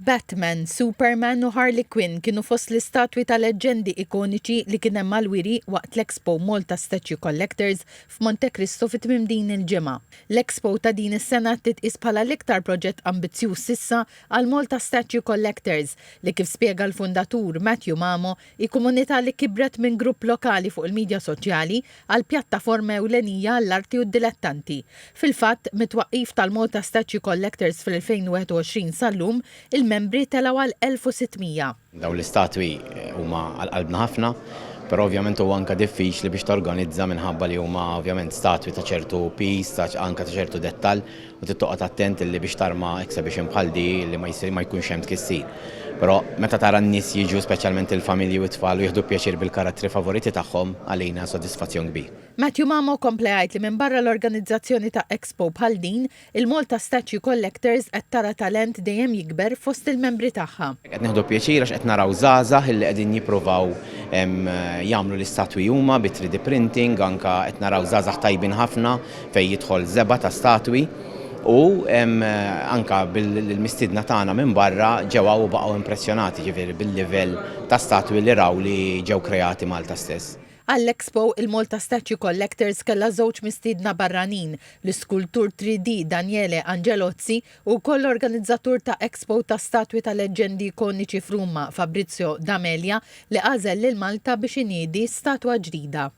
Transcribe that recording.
Batman, Superman u Harley Quinn kienu fost l-istatwi ta' leġendi ikoniċi li kien hemm malwiri waqt l-Expo Malta Statue Collectors f'Monte Cristo fit-tmiem din il-ġimgħa. L-Expo ta' din is-sena titqis bħala l-iktar proġett ambizzjuż sissa għal Malta Statue Collectors li kif spjega l-fundatur Matthew Mamo i-komunità li kibret minn grupp lokali fuq il-medja soċjali għal pjattaforma ewlenija għall-arti u d-dilettanti. Fil-fatt, mit-twaqqif tal-Malta Statue Collectors fil-2021 sal-lum, il-membri telaw għal 1600. Daw l-istatwi huma għal-qalbna ħafna, però ovvjament huwa anke diffiċli biex torganizza minħabba li huma ovvjament statwi ta' ċertu pis, anke ta' ċertu dettall u tittoqgħod attent li biex tarma exhibition bħal di li ma jkunx hemm tkissir. Però meta tara n-nies jiġu speċjalment il-familji u t-tfal u jieħdu pjaċir bil-karattri favoriti tagħhom għalina sodisfazzjon kbir. Matthew Mamo komplejt li minn barra l-organizzazzjoni ta' Expo bħal din, il-Malta Statue Collectors qed tara talent dejjem jikber fost il-membri tagħha. Qed nieħdu pjaċir għax qed naraw żgħażagħ illi qegħdin jippruvaw jagħmlu l-istatwi huma bi 3D printing, anke qed naraw żgħażagħ tajbin ħafna fejn jidħol żeba ta' statwi. U anka bil-mistidna tagħna minn barra ġewwa u baqgħu impressjonati ġifieri bil-livell ta' statwi li raw li ġew kreati Malta stess. Għall-Expo il-Malta Statue Collectors kellha żewġ mistiedna barranin, l-iskultur 3D Daniele Angelozzi u koll organizzatur ta' Expo ta' statwi ta' leġendi ikoniċi f'Ruma Fabrizio D'Amelia li għażel lil Malta biex iniedi statwa ġdida.